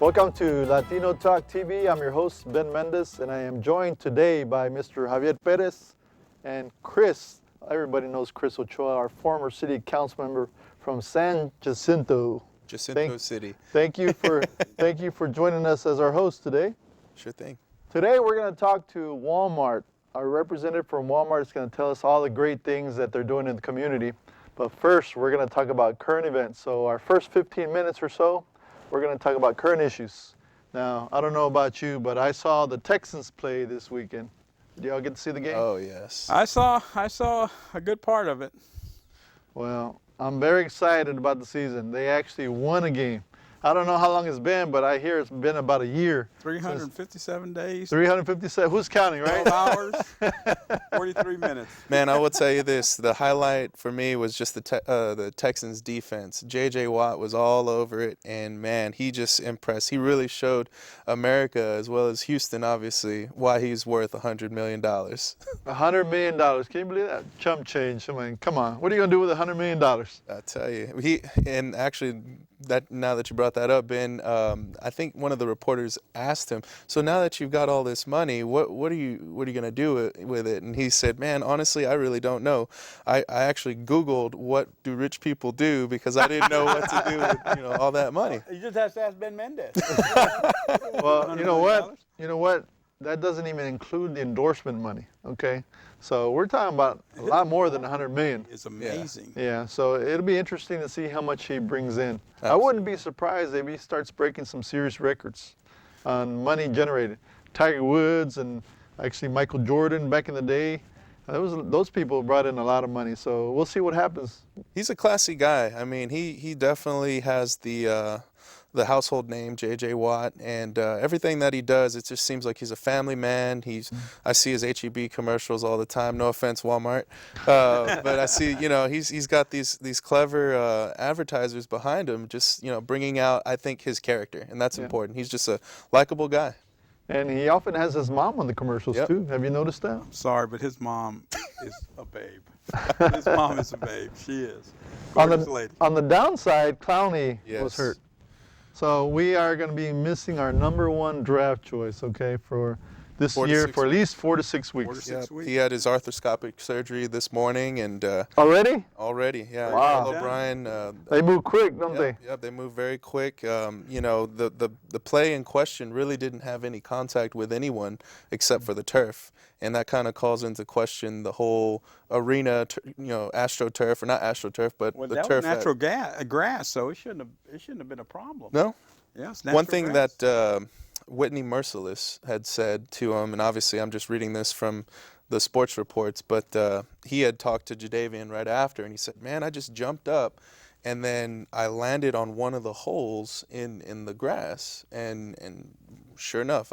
Welcome to Latino Talk TV. I'm your host, Ben Mendez, and I am joined today by Mr. Javier Perez and Chris. Everybody knows Chris Ochoa, our former city council member from San Jacinto. City. Thank you for joining us as our host today. Sure thing. Today we're going to talk to Walmart. Our representative from Walmart is going to tell us all the great things that they're doing in the community. But first, we're going to talk about current events. So our first 15 minutes or so, we're going to talk about current issues. Now, I don't know about you, but I saw the Texans play this weekend. Did y'all get to see the game? Oh, yes. I saw a good part of it. Well, I'm very excited about the season. They actually won a game. I don't know how long it's been, but I hear it's been about a year. 357 days. 357. Who's counting, right? 12 hours, 43 minutes. Man, I will tell you this. The highlight for me was just the Texans defense. J.J. Watt was all over it, and, man, he just impressed. He really showed America, as well as Houston, obviously, why he's worth $100 million. $100 million. Can you believe that? Chump change. I mean, come on. What are you going to do with $100 million? I tell you. And actually, now that you brought that up, Ben, I think one of the reporters asked him, so now that you've got all this money, what are you going to do with it? And he said, man, honestly, I really don't know. I actually Googled what do rich people do because I didn't know what to do with all that money. You just have to ask Ben Mendez. Well, you know what? You know what? That doesn't even include the endorsement money, okay? So we're talking about a lot more than $100 million. It's amazing. Yeah, so it'll be interesting to see how much he brings in. Absolutely. I wouldn't be surprised if he starts breaking some serious records on money generated. Tiger Woods and actually Michael Jordan back in the day, those people brought in a lot of money. So we'll see what happens. He's a classy guy. I mean, he definitely has the household name, J.J. Watt, and everything that he does, it just seems like he's a family man. I see his H-E-B commercials all the time. No offense, Walmart, but I see, he's got these clever advertisers behind him, just bringing out, I think, his character, and that's important. He's just a likable guy. And he often has his mom on the commercials too. Have you noticed that? I'm sorry, but his mom is a babe. His mom is a babe. She is. On Gorgeous lady. the downside, Clowney was Yes. hurt. So we are going to be missing our #1 draft choice, okay, for this year for at least 4 to 6 weeks. 4 to 6 weeks. He had his arthroscopic surgery this morning, and Already? yeah. Wow. Bill O'Brien. They move quick, don't they? Yeah, they move very quick. The play in question really didn't have any contact with anyone except for the turf, and that kind of calls into question the whole arena, AstroTurf, or not AstroTurf, but Well, the that turf. was natural grass, so it shouldn't have been a problem. No. Yeah, it's One natural thing grass. that Whitney Merciless had said to him, and obviously I'm just reading this from the sports reports, but he had talked to Jadeveon right after, and he said, man, I just jumped up, and then I landed on one of the holes in the grass, and sure enough,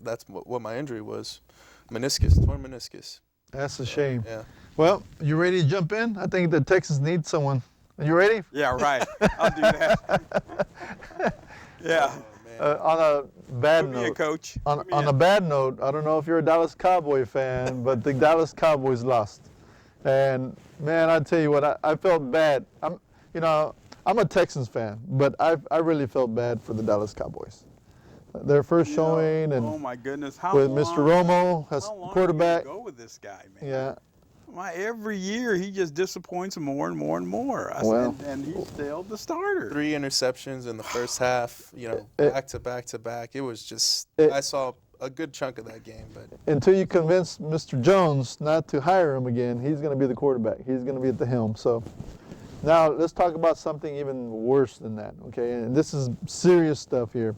that's what my injury was, torn meniscus. That's a shame. Yeah. Well, you ready to jump in? I think the Texans need someone. Are you ready? Yeah, right. I'll do that. Yeah. On a bad Put me in, note, Coach. on Put me a in. bad note, I don't know if you're a Dallas Cowboy fan, but the Dallas Cowboys lost. And man, I tell you what, I felt bad. I'm a Texans fan, but I really felt bad for the Dallas Cowboys. Their first showing, and oh my goodness, with Mr. Romo as how long quarterback. Are you gonna go with this guy, man? Yeah. Every year he just disappoints more and more and more. And he's still the starter. 3 interceptions in the first half, back to back to back. It was just, I saw a good chunk of that game. But Until you convince Mr. Jones not to hire him again, he's going to be the quarterback. He's going to be at the helm. So now let's talk about something even worse than that, okay? And this is serious stuff here.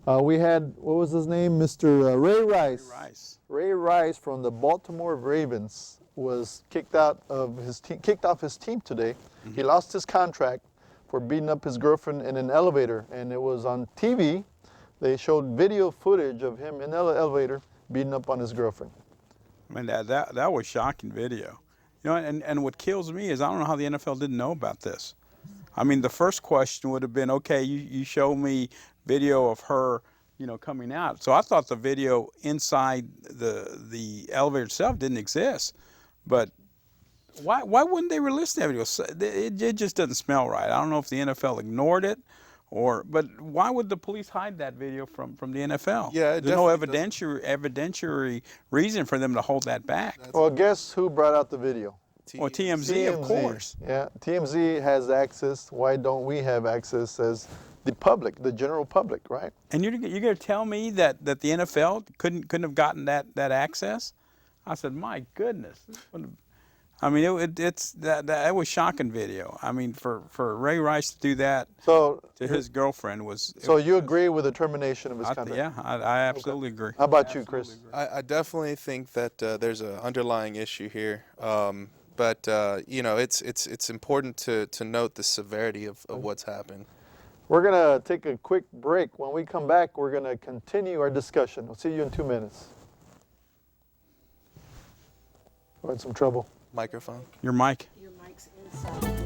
We had, what was his name? Mr. Ray Rice. Ray Rice from the Baltimore Ravens was kicked off his team today. Mm-hmm. He lost his contract for beating up his girlfriend in an elevator, and it was on TV. They showed video footage of him in the elevator beating up on his girlfriend. I mean, that was shocking video. And what kills me is I don't know how the NFL didn't know about this. I mean, the first question would have been, okay, you show me video of her, coming out. So I thought the video inside the elevator itself didn't exist. But why wouldn't they release that video? It just doesn't smell right. I don't know if the NFL ignored it But why would the police hide that video from the NFL? Yeah, it there's no definitely evidentiary reason for them to hold that back. Well, guess who brought out the video? Well, TMZ, of course. Yeah, TMZ has access. Why don't we have access as the public, the general public, right? And you're going to tell me that the NFL couldn't have gotten that access? I said, my goodness. I mean, that was shocking video. I mean, for Ray Rice to do that to his girlfriend was. So you agree with the termination of his conduct? Yeah, I absolutely agree. How about you, Chris? I definitely think that there's an underlying issue here. But it's important to note the severity of what's happened. We're going to take a quick break. When we come back, we're going to continue our discussion. We'll see you in 2 minutes. We're in some trouble. Microphone. Your mic. Your mic's inside.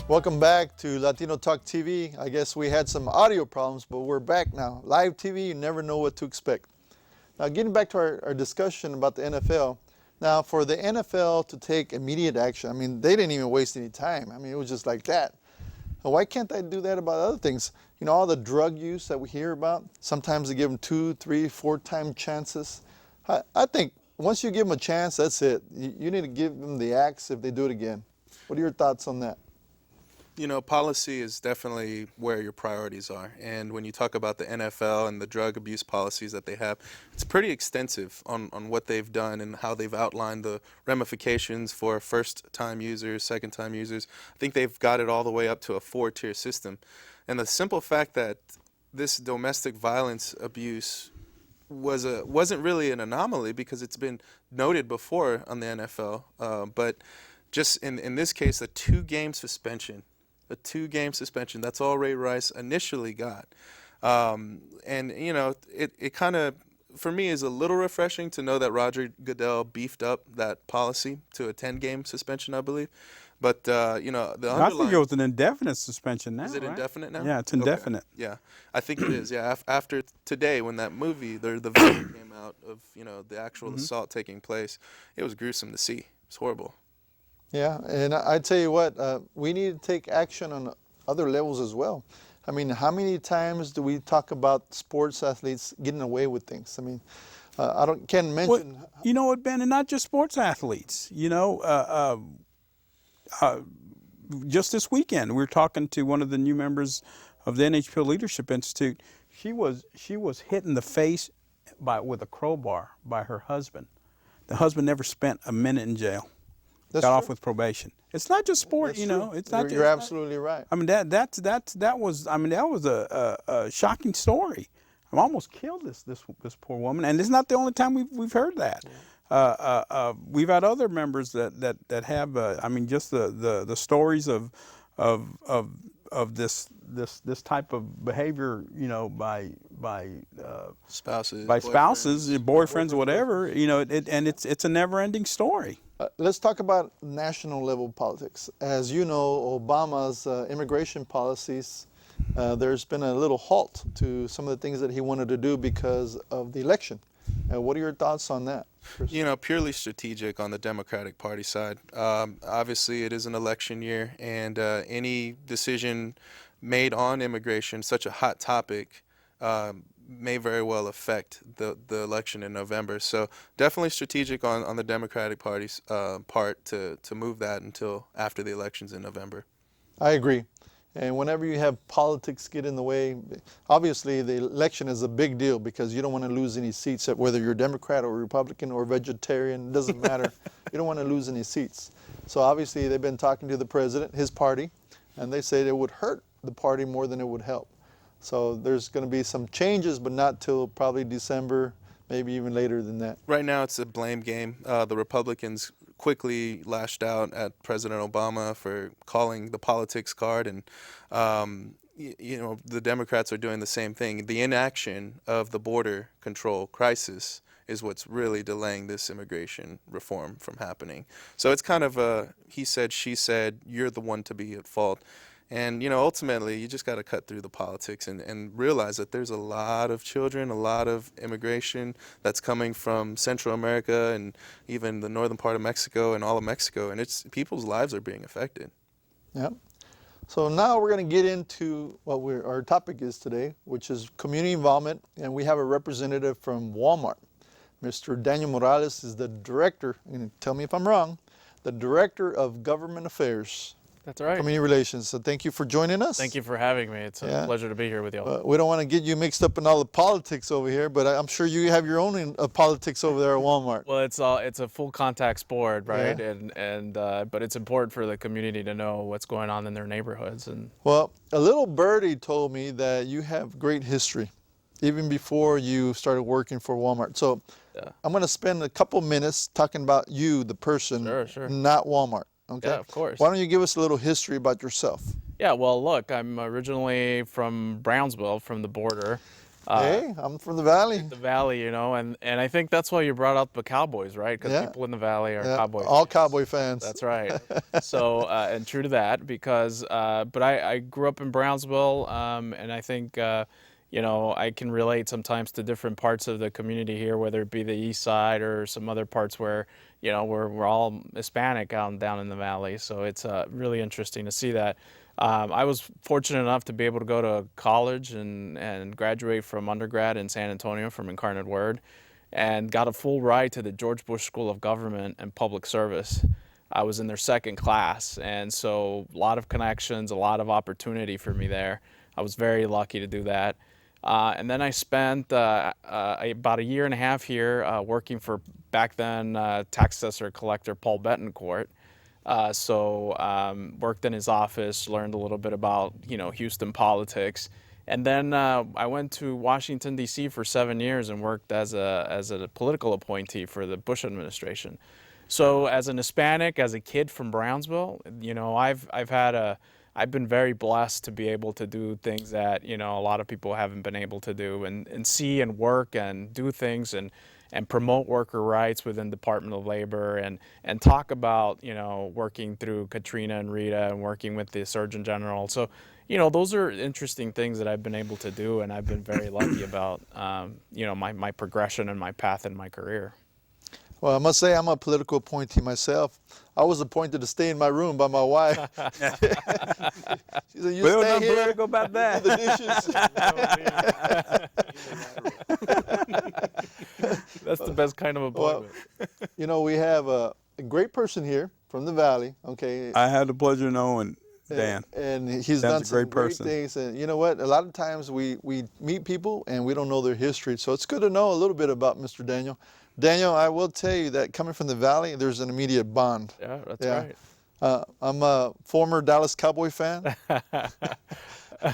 Welcome back to Latino Talk TV. I guess we had some audio problems, but we're back now. Live TV, you never know what to expect. Now, getting back to our discussion about the NFL. Now, for the NFL to take immediate action, I mean, they didn't even waste any time. I mean, it was just like that. Now, why can't they do that about other things? You know, all the drug use that we hear about, sometimes they give them 2, 3, 4-time chances. I think once you give them a chance, that's it. You need to give them the axe if they do it again. What are your thoughts on that? You know, policy is definitely where your priorities are. And when you talk about the NFL and the drug abuse policies that they have, it's pretty extensive on what they've done and how they've outlined the ramifications for first-time users, second-time users. I think they've got it all the way up to a 4-tier system. And the simple fact that this domestic violence abuse wasn't really an anomaly because it's been noted before on the NFL. But just in this case, a 2-game suspension. A 2-game suspension. That's all Ray Rice initially got. And, you know, it kind of, for me, is a little refreshing to know that Roger Goodell beefed up that policy to a 10-game suspension, I believe. But, you know, the underlying... I think it was an indefinite suspension now, Is it right? indefinite now? Yeah, it's indefinite. Okay. Yeah, I think it is. Yeah, after today, when that movie, the video came out of, you know, the actual assault taking place, it was gruesome to see. It's horrible. Yeah, and I tell you what, we need to take action on other levels as well. I mean, how many times do we talk about sports athletes getting away with things? I mean, can't mention. Well, you know what, Ben, and not just sports athletes. You know, just this weekend, we were talking to one of the new members of the NHPL Leadership Institute. She was hit in the face with a crowbar by her husband. The husband never spent a minute in jail. That's got true. off with probation. It's not just sport, That's you true. know. It's not. You're absolutely right. I mean that was a shocking story. I almost killed this poor woman, and it's not the only time we've heard that. We've had other members that have. I mean, just the stories of of this type of behavior, by Spouses, spouses, boyfriends. boyfriends, whatever, and it's a never-ending story. Let's talk about national level politics. As you know, Obama's immigration policies, there's been a little halt to some of the things that he wanted to do because of the election. What are your thoughts on that, Chris? Purely strategic on the Democratic Party side. Obviously, it is an election year, and any decision made on immigration, such a hot topic, may very well affect the election in November. So definitely strategic on the Democratic Party's part to move that until after the elections in November. I agree. And whenever you have politics get in the way, obviously the election is a big deal because you don't want to lose any seats, whether you're Democrat or Republican or vegetarian, it doesn't matter. You don't want to lose any seats. So obviously they've been talking to the president, his party, and they say it would hurt the party more than it would help. So there's going to be some changes, but not till probably December, maybe even later than that. Right now it's a blame game. The Republicans quickly lashed out at President Obama for calling the politics card, and the Democrats are doing the same thing. The inaction of the border control crisis is what's really delaying this immigration reform from happening. So it's kind of a he said, she said, you're the one to be at fault. And, ultimately, you just got to cut through the politics and realize that there's a lot of children, a lot of immigration that's coming from Central America and even the northern part of Mexico and all of Mexico. And people's lives are being affected. Yeah. So now we're going to get into what our topic is today, which is community involvement. And we have a representative from Walmart. Mr. Daniel Morales is the director, and tell me if I'm wrong, the director of government affairs. That's right. Community relations. So thank you for joining us. Thank you for having me. It's a pleasure to be here with y'all. We don't want to get you mixed up in all the politics over here, but I'm sure you have your own politics over there at Walmart. Well, it's a full contact sport, right? Yeah. But it's important for the community to know what's going on in their neighborhoods. Well, a little birdie told me that you have great history, even before you started working for Walmart. So I'm going to spend a couple minutes talking about you, the person, Sure. not Walmart. Okay. Yeah, of course. Why don't you give us a little history about yourself? Yeah, well, look, I'm originally from Brownsville, from the border. Hey, I'm from the Valley. The Valley, and I think that's why you brought up the Cowboys, right? Because people in the Valley are Cowboy fans. All Cowboy fans. That's right. So, and true to that, because, but I grew up in Brownsville, and I think, I can relate sometimes to different parts of the community here, whether it be the east side or some other parts where, we're all Hispanic down in the Valley. So it's really interesting to see that. I was fortunate enough to be able to go to college and graduate from undergrad in San Antonio from Incarnate Word, and got a full ride to the George Bush School of Government and Public Service. I was in their second class, and so a lot of connections, a lot of opportunity for me there. I was very lucky to do that. And then I spent about a year and a half here working for, back then, tax assessor collector Paul Betancourt. Worked in his office, learned a little bit about, Houston politics. And then I went to Washington, D.C. for 7 years and worked as a political appointee for the Bush administration. So as an Hispanic, as a kid from Brownsville, I've been very blessed to be able to do things that, a lot of people haven't been able to do, and see and work and do things and promote worker rights within Department of Labor and talk about, working through Katrina and Rita and working with the Surgeon General. So, those are interesting things that I've been able to do, and I've been very lucky about, my progression and my path in my career. Well, I must say I'm a political appointee myself. I was appointed to stay in my room by my wife. She said, "You Well, stay nothing here, political about that." do the dishes." That's the best kind of appointment. Well, we have a great person here from the Valley. Okay. I had the pleasure of knowing Dan. And he's Dan's done a some great great person. things. And you know what? A lot of times we meet people and we don't know their history. So it's good to know a little bit about Mr. Daniel. Daniel, I will tell you that coming from the Valley, there's an immediate bond. Yeah, that's right. I'm a former Dallas Cowboy fan,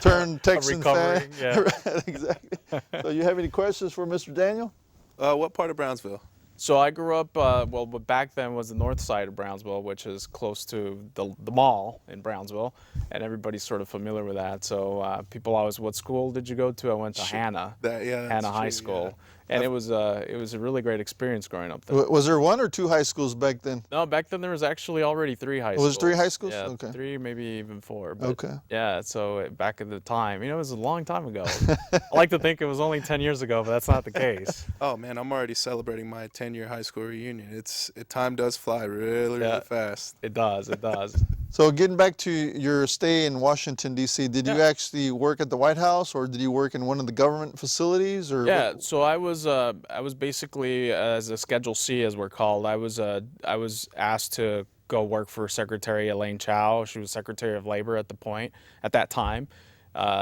turned Texan fan. Yeah. Right, exactly. So you have any questions for Mr. Daniel? What part of Brownsville? So I grew up, well, but back then was the north side of Brownsville, which is close to the mall in Brownsville, and everybody's sort of familiar with that. So people always, what school did you go to? I went to Hannah, That's Hannah High true, School, yeah. and it was a really great experience growing up there. Was there one or two high schools back then? No, back then there was actually already 3 high Oh, schools. was it 3 high schools? Yeah, Okay. 3, maybe even 4. But Okay. yeah, so back at the time, it was a long time ago. I like to think it was only 10 years ago, but that's not the case. Oh man, I'm already celebrating my 10-year high school reunion. Time does fly really, Yeah. really fast. It does, it does. So getting back to your stay in Washington D.C., did you Yeah. actually work at the White House, or did you work in one of the government facilities, or Yeah, so I was basically as a Schedule C, as we're called. I was asked to go work for Secretary Elaine Chao. She was Secretary of Labor at that time.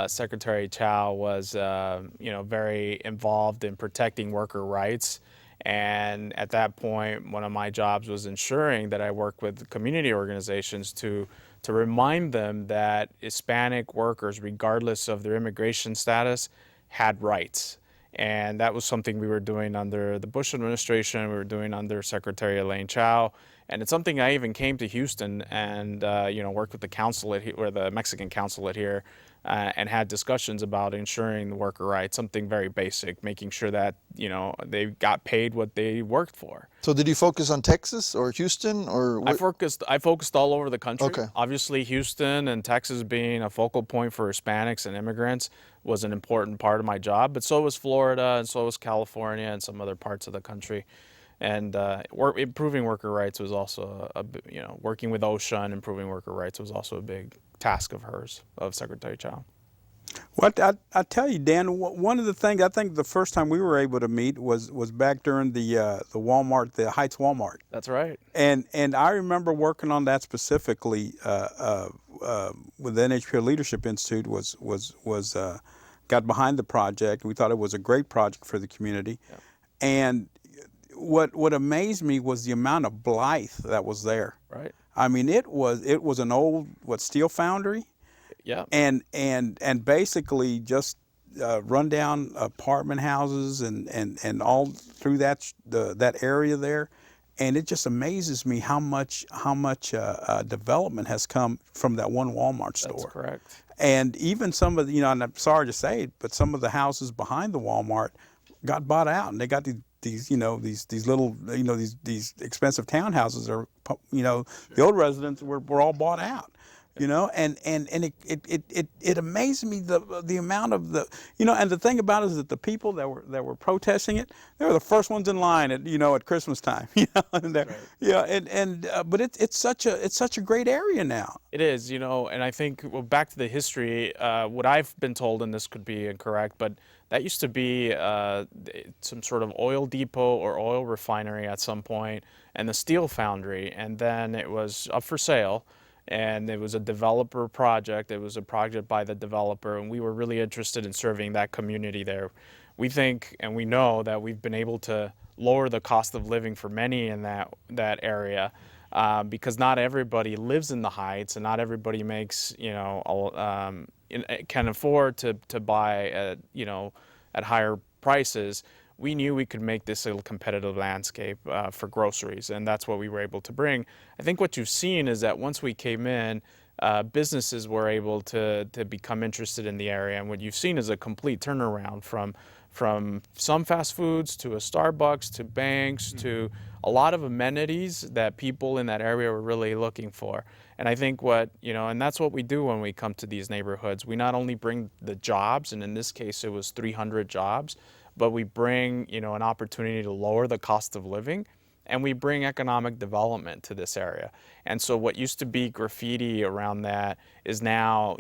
Secretary Chao was very involved in protecting worker rights. And at that point, one of my jobs was ensuring that I work with community organizations to remind them that Hispanic workers, regardless of their immigration status, had rights. And that was something we were doing under the Bush administration. We were doing under Secretary Elaine Chao. And it's something I even came to Houston and worked with the consulate or the Mexican consulate here, and had discussions about ensuring the worker rights, something very basic, making sure that they got paid what they worked for. so did you focus on Texas or Houston, or I focused all over the country. Okay. Obviously, Houston and Texas being a focal point for Hispanics and immigrants was an important part of my job, but so was Florida and so was California and some other parts of the country. And improving worker rights was also working with OSHA and improving worker rights was also a big task of hers, of Secretary Chao. Well, I tell you, Dan, one of the things, I think the first time we were able to meet was back during the Walmart, the Heights Walmart. That's right. And I remember working on that specifically with the NHPR Leadership Institute. Got behind the project. We thought it was a great project for the community. Yeah. And what amazed me was the amount of Blythe that was there. Right. I mean, it was an old steel foundry. Yeah. And basically just rundown apartment houses and all through that area there, and it just amazes me how much development has come from that one Walmart store. That's correct. And even some of the, and I'm sorry to say it, but some of the houses behind the Walmart got bought out, and they got these little these expensive townhouses are the old residents were all bought out. And it amazed me the amount of and the thing about it is that the people that were protesting it, they were the first ones in line at Christmas time, and Right. but it's such a great area now. It is, and I think, well, back to the history, what I've been told, and this could be incorrect, but that used to be some sort of oil depot or oil refinery at some point, and the steel foundry, and then it was up for sale. And it was a developer project. It was a project by the developer, and we were really interested in serving that community there. We think and we know that we've been able to lower the cost of living for many in that area, because not everybody lives in the Heights, and not everybody makes can afford to buy at higher prices. We knew we could make this a competitive landscape for groceries, and that's what we were able to bring. I think what you've seen is that once we came in, businesses were able to become interested in the area, and what you've seen is a complete turnaround from some fast foods to a Starbucks to banks to a lot of amenities that people in that area were really looking for. And I think and that's what we do when we come to these neighborhoods. We not only bring the jobs, and in this case it was 300 jobs, but we bring, an opportunity to lower the cost of living, and we bring economic development to this area. And so what used to be graffiti around that is now,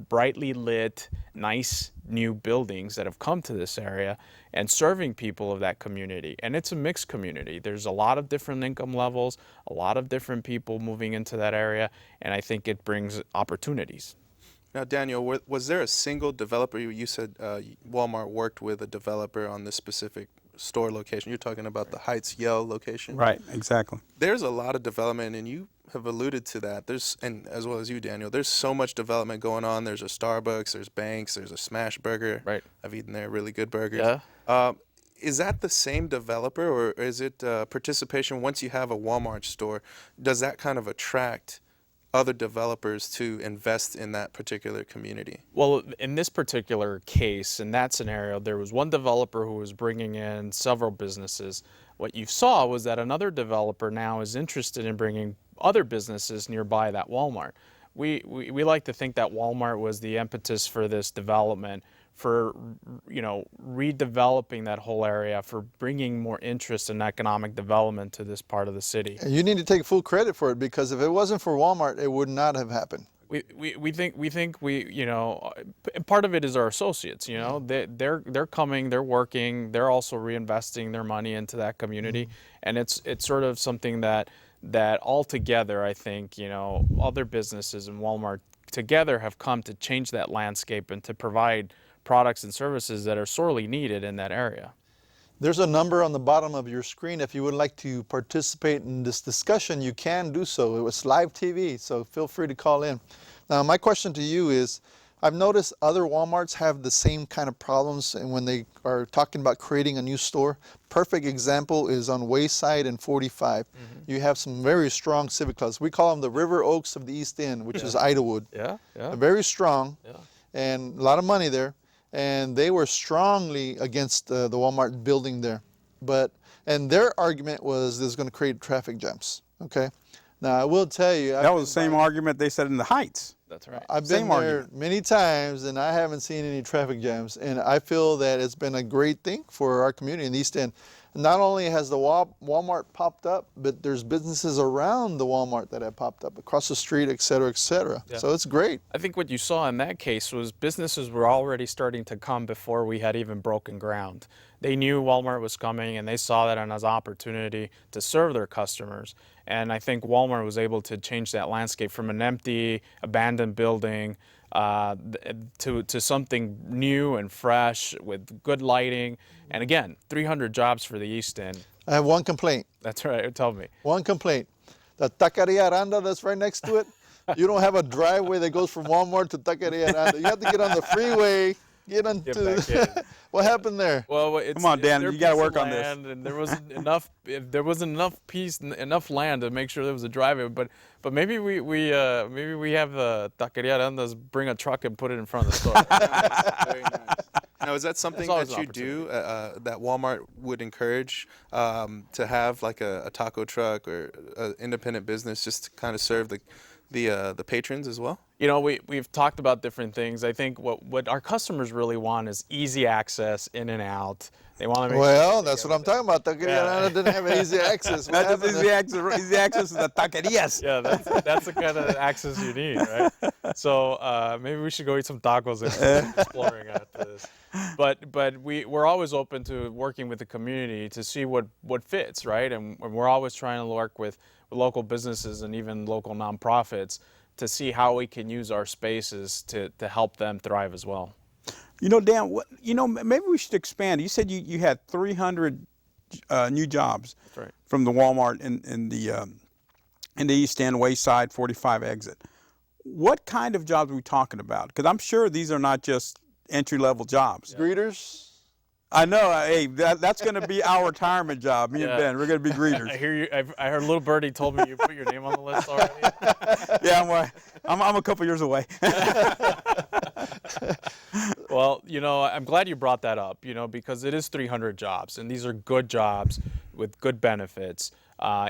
brightly lit, nice new buildings that have come to this area and serving people of that community. And it's a mixed community. There's a lot of different income levels, a lot of different people moving into that area, and I think it brings opportunities. Now, Daniel, was there a single developer? You said Walmart worked with a developer on this specific store location. You're talking about the Heights Yale location. Right, exactly. There's a lot of development, and you have alluded to that. And as well as you, Daniel, there's so much development going on. There's a Starbucks, there's banks, there's a Smash Burger. Right. I've eaten there, really good burgers. Yeah. is that the same developer, or is it participation once you have a Walmart store? Does that kind of attract other developers to invest in that particular community? Well, in this particular case, in that scenario, there was one developer who was bringing in several businesses. What you saw was that another developer now is interested in bringing other businesses nearby that Walmart. We like to think that Walmart was the impetus for this development, for redeveloping that whole area, for bringing more interest in economic development to this part of the city. And you need to take full credit for it, because if it wasn't for Walmart, it would not have happened. We think part of it is our associates. They're coming, they're working, they're also reinvesting their money into that community, and it's sort of something that all together, I think, other businesses and Walmart together have come to change that landscape and to provide products and services that are sorely needed in that area. There's a number on the bottom of your screen. If you would like to participate in this discussion, you can do so. It was live TV, so feel free to call in. Now, my question to you is, I've noticed other Walmarts have the same kind of problems, and when they are talking about creating a new store. Perfect example is on Wayside and 45. You have some very strong Civic Clubs. We call them the River Oaks of the East End, which is Idlewood. Yeah. They're very strong, Yeah. and a lot of money there. And they were strongly against the Walmart building there. And their argument was this is going to create traffic jams, okay? Now, I will tell you. That was the same argument they said in the Heights. That's right. I've been Same there argument. many times, and I haven't seen any traffic jams. And I feel that it's been a great thing for our community in the East End. Not only has the Walmart popped up, but there's businesses around the Walmart that have popped up, across the street, et cetera, et cetera. Yeah. So it's great. I think what you saw in that case was businesses were already starting to come before we had even broken ground. They knew Walmart was coming, and they saw that as an opportunity to serve their customers. And I think Walmart was able to change that landscape from an empty, abandoned building to something new and fresh with good lighting. And again, 300 jobs for the East End. I have one complaint. That's right. Tell me. One complaint. The Taqueria Aranda that's right next to it, you don't have a driveway that goes from Walmart to Taqueria Aranda. You have to get on the freeway, get back in. What happened there? Well, Come on, Dan, their you gotta piece work of on this. land, and there wasn't enough. Enough land to make sure there was a driveway. But maybe we have the Taqueria Arandas bring a truck and put it in front of the store. Very nice. Now, is that something always that an you do, that Walmart would encourage, to have like a taco truck or an independent business just to kind of serve the patrons as well? We've talked about different things. I think what our customers really want is easy access in and out. They want to make Well, that's what I'm talking about. Taqueria Aranda didn't have easy access. What That's happened easy access, easy access to the taquerias. Yeah, that's the kind of access you need, right? So maybe we should go eat some tacos and exploring after this. But we're always open to working with the community to see what fits, right? And we're always trying to work with local businesses and even local nonprofits to see how we can use our spaces to help them thrive as well. Dan, maybe we should expand. You said you had 300 new jobs That's right. from the Walmart in the East End, Wayside, 45 exit. What kind of jobs are we talking about? Because I'm sure these are not just entry-level jobs. Greeters? I know. Hey, that's going to be our retirement job. Me and Yeah. Ben, we're going to be greeters. I hear you. I heard little birdie told me you put your name on the list already. Yeah, I'm a couple years away. Well, I'm glad you brought that up, because it is 300 jobs, and these are good jobs with good benefits,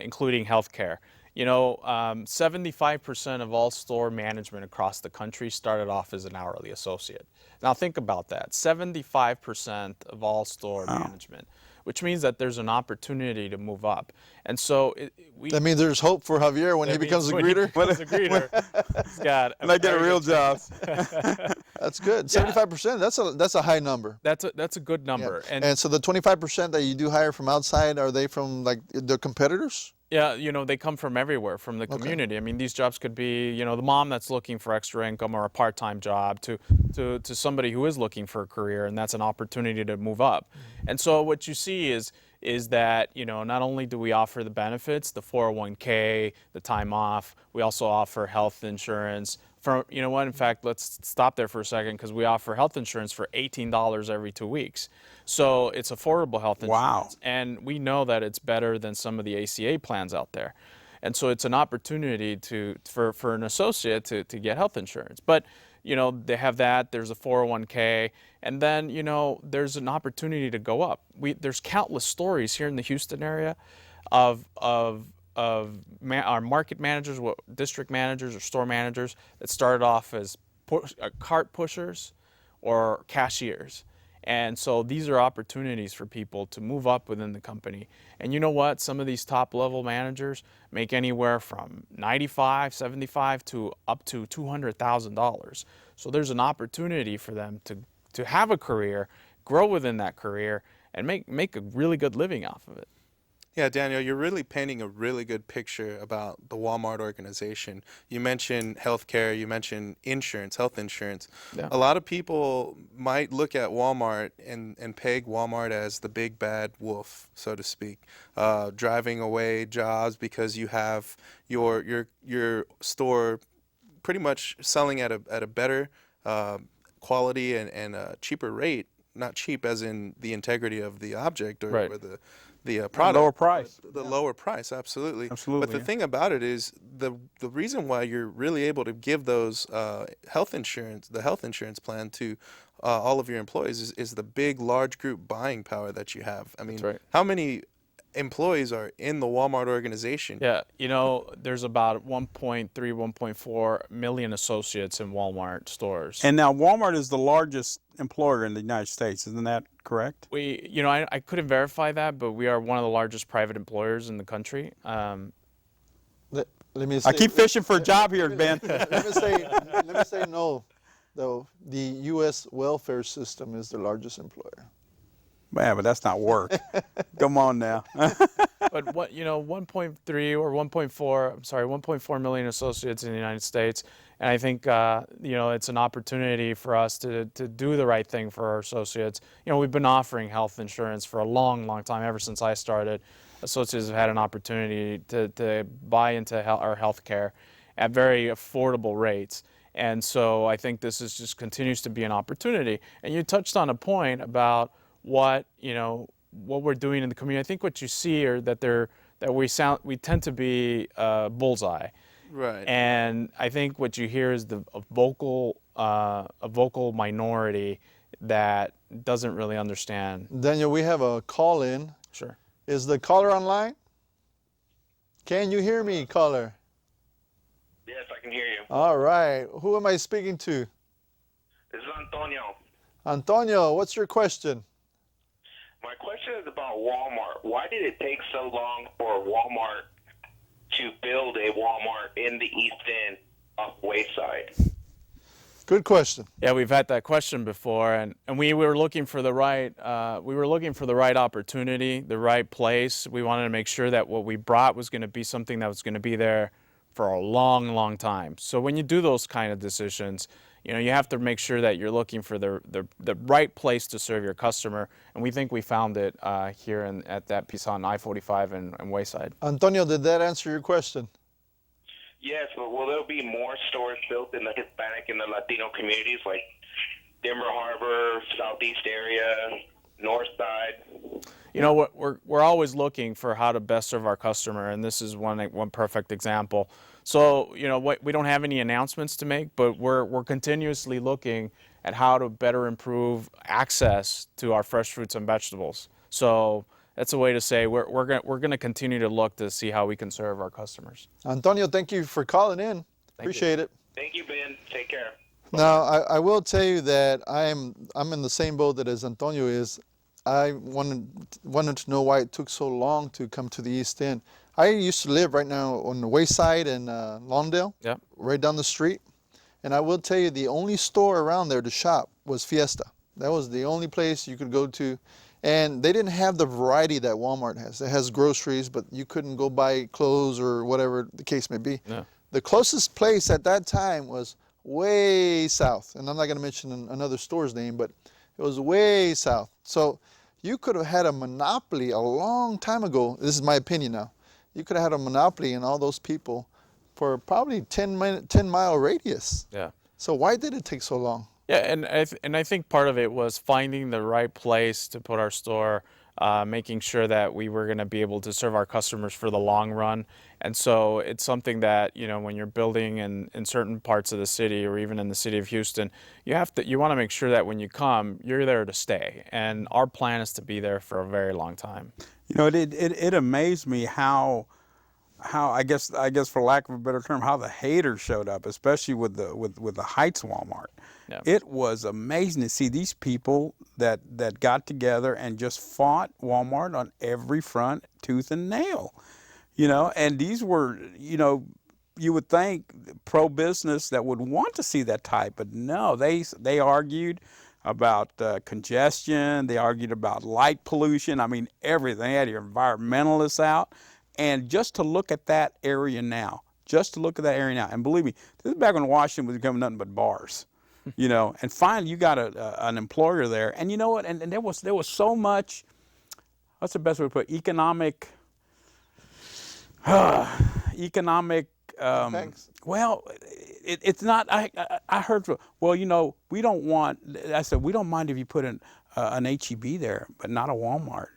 including health care. 75% of all store management across the country started off as an hourly associate. Now think about that, 75% of all store management, which means that there's an opportunity to move up. And so That means there's hope for Javier when he becomes a greeter? Becomes a greeter, he's got And I get a real job. That's good. 75%, that's a high number. That's a good number. Yeah. And so the 25% that you do hire from outside, are they from like the competitors? Yeah, they come from everywhere, from the community. I mean, these jobs could be, the mom that's looking for extra income or a part-time job to somebody who is looking for a career, and that's an opportunity to move up. And so what you see is that, not only do we offer the benefits, the 401k, the time off, we also offer health insurance, you know what? In fact, let's stop there for a second because we offer health insurance for $18 every 2 weeks. So it's affordable health insurance. Wow. And we know that it's better than some of the ACA plans out there. And so it's an opportunity for an associate to get health insurance. But, you know, they have that, there's a 401k, and then, you know, there's an opportunity to go up. There's countless stories here in the Houston area of our market managers, district managers or store managers that started off as cart pushers or cashiers. And so these are opportunities for people to move up within the company. And you know what? Some of these top level managers make anywhere from $95,000, $75,000 to up to $200,000. So there's an opportunity for them to have a career, grow within that career, and make a really good living off of it. Yeah, Daniel, you're really painting a really good picture about the Walmart organization. You mentioned healthcare, you mentioned insurance, health insurance. Yeah. A lot of people might look at Walmart and peg Walmart as the big bad wolf, so to speak, driving away jobs because you have your store pretty much selling at a better quality and a cheaper rate. Not cheap as in the integrity of the object or, Right. or the product. Lower price. The lower price, absolutely. Absolutely, But the yeah. thing about it is the reason why you're really able to give those the health insurance plan to all of your employees is the big, large group buying power that you have. I mean, right. how many employees are in the Walmart organization? Yeah, you know, there's about 1.3, 1.4 million associates in Walmart stores. And now Walmart is the largest employer in the United States. Isn't that correct? You know, I couldn't verify that, but we are one of the largest private employers in the country. Let me say, I keep fishing for a job here, Ben. let me say no, though. The U.S. welfare system is the largest employer. Man, but that's not work. Come on now. But what, you know, 1.3 or 1.4, I'm sorry, 1.4 million associates in the United States. And I think, you know, it's an opportunity for us to do the right thing for our associates. You know, we've been offering health insurance for a long, long time, ever since I started. Associates have had an opportunity to buy into our health care at very affordable rates. And so I think this is just continues to be an opportunity. And you touched on a point about what we're doing in the community. I think what you see are that we tend to be bullseye. Right. And I think what you hear is a vocal minority that doesn't really understand. Daniel, we have a call in. Sure. Is the caller online? Can you hear me, caller? Yes, I can hear you. All right. Who am I speaking to? This is Antonio. Antonio, what's your question? My question is about Walmart. Why did it take so long for Walmart to build a Walmart in the East End of Wayside? Good question. Yeah, we've had that question before, and we were looking for the right opportunity, the right place. We wanted to make sure that what we brought was going to be something that was going to be there for a long, long time. So when you do those kind of decisions, you know, you have to make sure that you're looking for the right place to serve your customer, and we think we found it here at that piece on I-45 and Wayside. Antonio, did that answer your question? Yes, but will there be more stores built in the Hispanic and the Latino communities like Denver Harbor, Southeast area, North Side? You know, we're always looking for how to best serve our customer, and this is one perfect example. So, you know, we don't have any announcements to make, but we're continuously looking at how to better improve access to our fresh fruits and vegetables. So that's a way to say we're going to continue to look to see how we can serve our customers. Antonio, thank you for calling in. Appreciate it. Thank you, Ben. Take care. Now, I will tell you that I'm in the same boat that as Antonio is. I wanted to know why it took so long to come to the East End. I used to live right now on the Wayside in Lawndale, Yep. right down the street. And I will tell you, the only store around there to shop was Fiesta. That was the only place you could go to. And they didn't have the variety that Walmart has. It has groceries, but you couldn't go buy clothes or whatever the case may be. No. The closest place at that time was way south. And I'm not going to mention another store's name, but it was way south. So you could have had a monopoly a long time ago. This is my opinion now. You could have had a monopoly, and all those people for probably 10-mile radius. Yeah. So why did it take so long? Yeah, and I think part of it was finding the right place to put our store, making sure that we were going to be able to serve our customers for the long run. And so it's something that, you know, when you're building in certain parts of the city or even in the city of Houston, you want to make sure that when you come, you're there to stay. And our plan is to be there for a very long time. You know, it amazed me how I guess for lack of a better term, how the haters showed up, especially with the Heights Walmart. Yeah. It was amazing to see these people that got together and just fought Walmart on every front, tooth and nail. You know, and these were, you know, you would think pro-business that would want to see that type, but no, they argued about congestion, they argued about light pollution, I mean everything. They had your environmentalists out. And just to look at that area now, and believe me, this is back when Washington was becoming nothing but bars, you know, and finally you got an employer there. And you know what, and there was so much, what's the best way to put it, economic, Thanks. well, it's not, I heard, well, you know, we don't mind if you put an H-E-B there, but not a Walmart.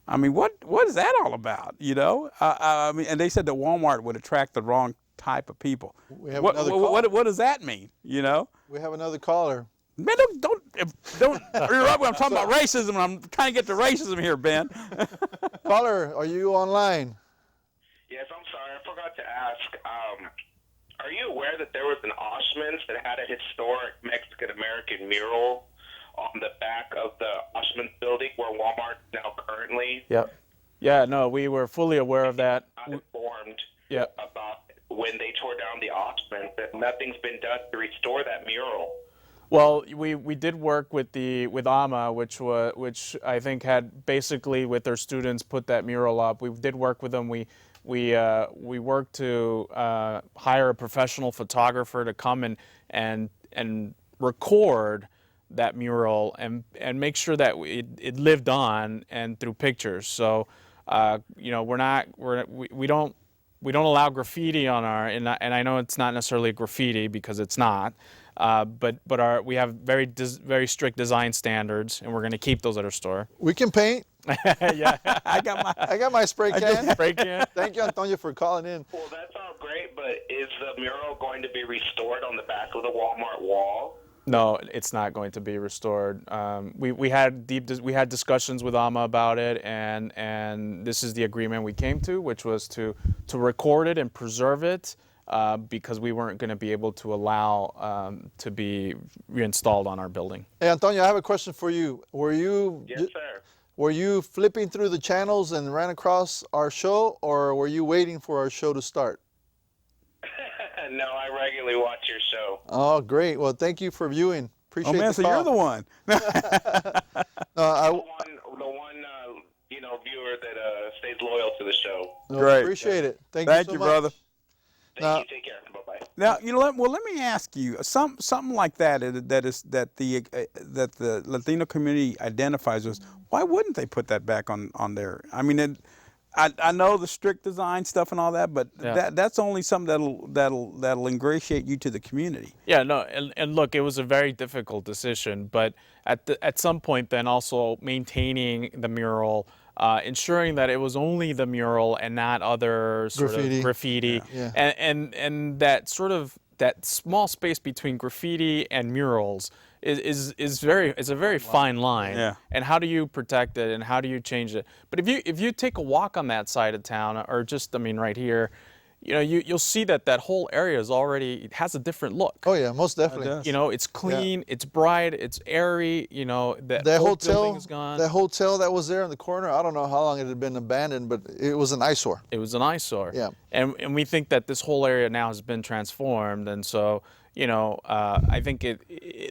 I mean, what is that all about, you know? I mean, and they said that Walmart would attract the wrong type of people. We have another caller. What does that mean, you know? We have another caller. Man, don't interrupt when I'm talking about racism, and I'm trying to get to racism here, Ben. Caller, are you online? Yes, I'm sorry. I forgot to ask. Are you aware that there was an Oshman's that had a historic Mexican-American mural on the back of the Oshman's building where Walmart is now currently? Yep. Yeah, no, we were fully aware of that. Informed Yep. about when they tore down the Oshman's, that nothing's been done to restore that mural. Well, we did work with AMA, which I think had basically with their students put that mural up. We did work with them. We worked to hire a professional photographer to come and record that mural and make sure that it lived on and through pictures. So you know, we don't allow graffiti on our, and I know it's not necessarily graffiti because it's not, but we have very strict design standards, and we're going to keep those at our store. We can paint. Yeah. I got my spray can. Spray can. Thank you, Antonio, for calling in. Well, that's all great, but is the mural going to be restored on the back of the Walmart wall? No, it's not going to be restored. We had discussions with AMA about it, and this is the agreement we came to, which was to record it and preserve it, because we weren't going to be able to allow to be reinstalled on our building. Hey, Antonio, I have a question for you. Yes, sir. Were you flipping through the channels and ran across our show, or were you waiting for our show to start? No, I regularly watch your show. Oh, great. Well, thank you for viewing. Appreciate Oh man, the so call. you're the one. The one you know, viewer that stays loyal to the show. Great. Appreciate it. Thank Thank you so you, much. brother. Thank you. Take care. Bye-bye. Now, you know, let me ask you something like that that the Latino community identifies as. Why wouldn't they put that back on there? I mean, I know the strict design stuff and all that, but Yeah. that's only something that'll ingratiate you to the community. Yeah, no, and look, it was a very difficult decision, but at some point then also maintaining the mural, ensuring that it was only the mural and not other sort Graffiti. of graffiti, Yeah. and that sort of that small space between graffiti and murals is a very fine line. Yeah. And how do you protect it and how do you change it? But if you take a walk on that side of town, or just, I mean, right here, you know, you'll see that whole area it has a different look. Oh yeah, most definitely. does. You know, it's clean, it's bright, it's airy. You know, that That old hotel, building is gone. that hotel that was there in the corner, I don't know how long it had been abandoned, but it was an eyesore. It was an eyesore. Yeah. And we think that this whole area now has been transformed, and so, you know, I think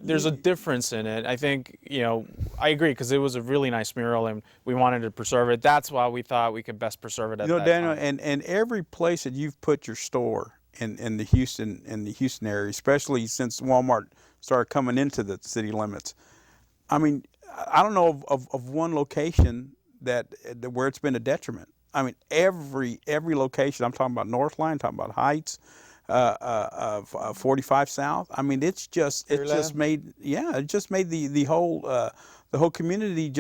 there's a difference in it. I think, you know, I agree, because it was a really nice mural and we wanted to preserve it. That's why we thought we could best preserve it at You know, that Daniel, time. and every place that you've put your store in the Houston area, especially since Walmart started coming into the city limits. I mean, I don't know of one location that where it's been a detriment. I mean, every location. I'm talking about North Line, talking about Heights, 45 South. I mean, it just made it just made the whole community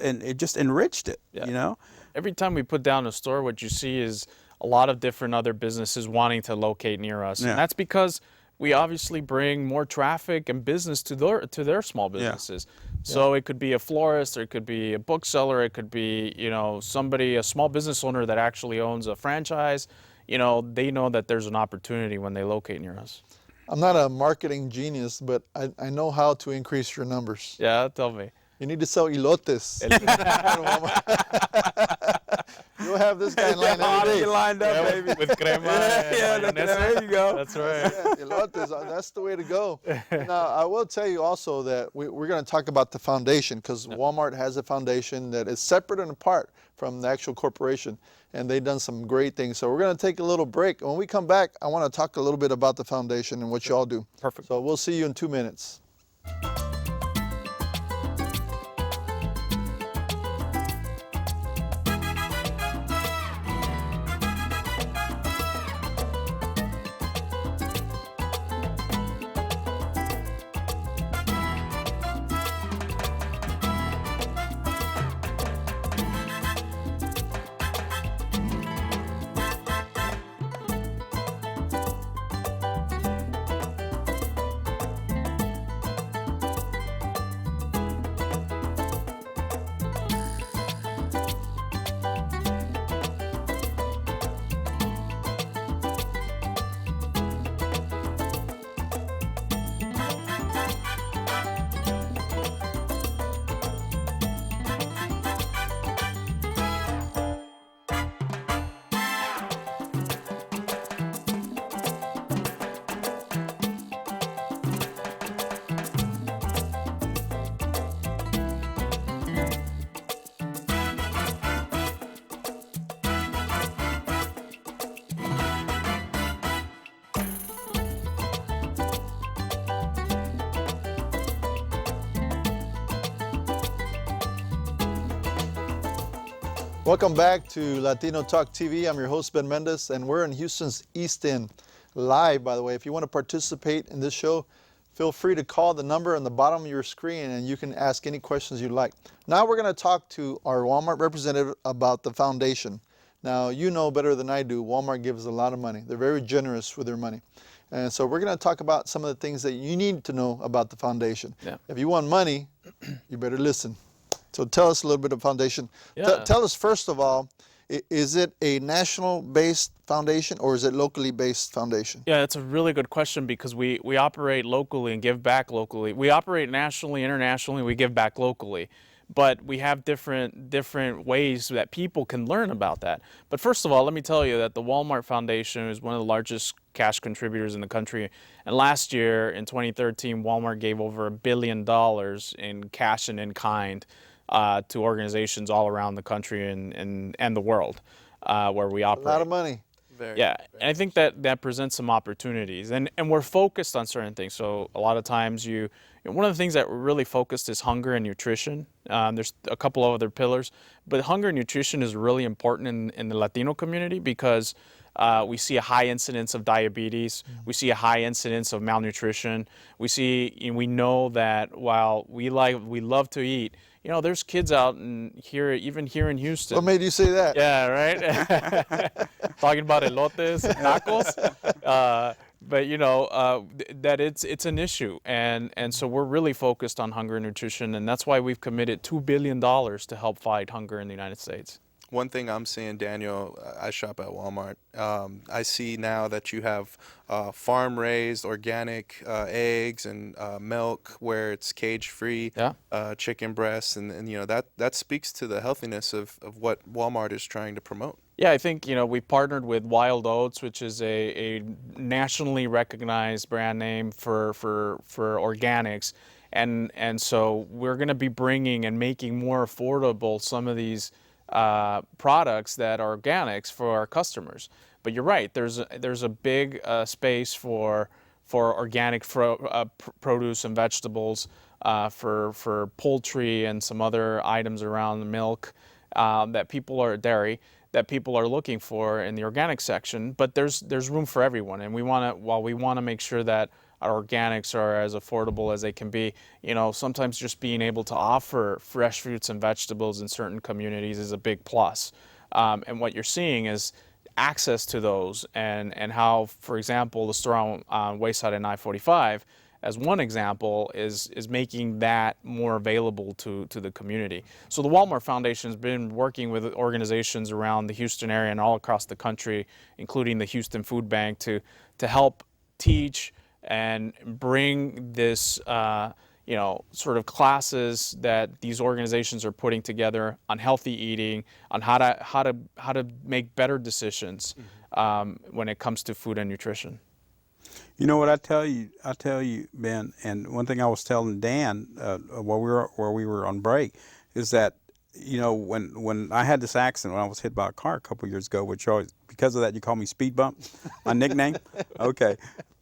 and it just enriched it. Yeah. You know. Every time we put down a store, what you see is a lot of different other businesses wanting to locate near us, Yeah. and that's because we obviously bring more traffic and business to their small businesses. So it could be a florist, or it could be a bookseller, it could be, you know, somebody, a small business owner that actually owns a franchise. You know, they know that there's an opportunity when they locate near us. I'm not a marketing genius, but I know how to increase your numbers. Yeah, tell me. You need to sell elotes. You'll have this guy in line every day. Lined up, baby. With crema and mayonesa. There you go. That's right. Yeah, elotes, that's the way to go. Now, I will tell you also that we're going to talk about the foundation, because Walmart has a foundation that is separate and apart from the actual corporation, and they've done some great things. So we're going to take a little break. When we come back, I want to talk a little bit about the foundation and what y'all do. Perfect. So we'll see you in 2 minutes. Welcome back to Latino Talk TV. I'm your host, Ben Mendez, and we're in Houston's East End live, by the way. If you want to participate in this show, feel free to call the number on the bottom of your screen and you can ask any questions you'd like. Now we're going to talk to our Walmart representative about the foundation. Now, you know better than I do, Walmart gives a lot of money. They're very generous with their money. And so we're going to talk about some of the things that you need to know about the foundation. Yeah. If you want money, you better listen. So tell us a little bit of foundation. Yeah. Tell us, first of all, is it a national-based foundation or is it locally-based foundation? Yeah, that's a really good question, because we operate locally and give back locally. We operate nationally, internationally, we give back locally. But we have different ways that people can learn about that. But first of all, let me tell you that the Walmart Foundation is one of the largest cash contributors in the country. And last year, in 2013, Walmart gave over $1 billion in cash and in kind to organizations all around the country and the world where we operate. A lot of money. Yeah, and I think that presents some opportunities, and we're focused on certain things. So a lot of times one of the things that we're really focused is hunger and nutrition. There's a couple of other pillars, but hunger and nutrition is really important in the Latino community, because we see a high incidence of diabetes. We see a high incidence of malnutrition. We know that while we love to eat, you know, there's kids out even here in Houston. What made you say that? Yeah, right? Talking about elotes, tacos. But you know, that it's an issue. And so we're really focused on hunger and nutrition, and that's why we've committed $2 billion to help fight hunger in the United States. One thing I'm seeing, Daniel, I shop at Walmart. I see now that you have farm-raised organic eggs and milk where it's cage-free, chicken breasts, and you know that speaks to the healthiness of what Walmart is trying to promote. Yeah, I think, you know, we partnered with Wild Oats, which is a nationally recognized brand name for organics, and so we're going to be bringing and making more affordable some of these products that are organics for our customers. But you're right, there's a big space for organic produce and vegetables, for poultry and some other items around the milk. that people are dairy that people are looking for in the organic section. But there's room for everyone, and while we want to make sure that our organics are as affordable as they can be, sometimes just being able to offer fresh fruits and vegetables in certain communities is a big plus. And what you're seeing is access to those, and how, for example, the store on Wayside and I-45, as one example, is making that more available to the community. So the Walmart Foundation has been working with organizations around the Houston area and all across the country, including the Houston Food Bank, to help teach and bring this sort of classes that these organizations are putting together on healthy eating, on how to make better decisions when it comes to food and nutrition. You know what I tell you, Ben, and one thing I was telling Dan while we were on break is that, when I had this accident, when I was hit by a car a couple years ago, which always, because of that, you call me Speed Bump, my nickname. Okay.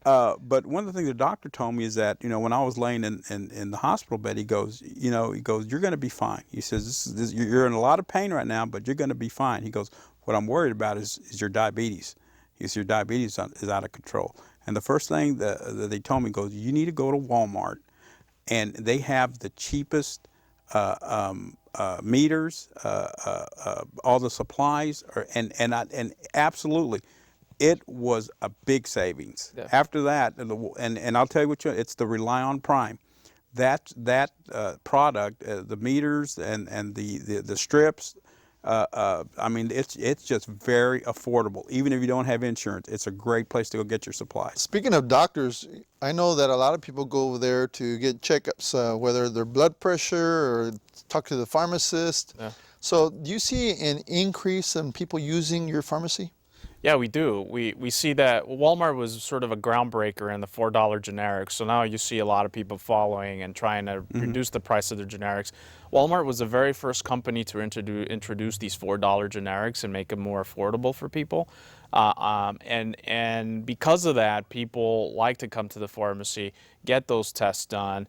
But one of the things the doctor told me is that, when I was laying in the hospital bed, he goes, you're going to be fine. He says, you're in a lot of pain right now, but you're going to be fine. He goes, what I'm worried about is your diabetes. He goes, your diabetes is out of control. And the first thing that they told me goes, you need to go to Walmart, and they have the cheapest meters, all the supplies, and absolutely, it was a big savings. Yeah. After that, and I'll tell you it's the Rely on Prime. That product, the meters and the strips. I mean, it's just very affordable. Even if you don't have insurance, it's a great place to go get your supplies. Speaking of doctors, I know that a lot of people go over there to get checkups, whether their blood pressure or talk to the pharmacist. Yeah. So do you see an increase in people using your pharmacy? Yeah, we do. We see that Walmart was sort of a groundbreaker in the $4 generics. So now you see a lot of people following and trying to reduce the price of their generics. Walmart was the very first company to introduce these $4 generics and make them more affordable for people. And because of that, people like to come to the pharmacy, get those tests done,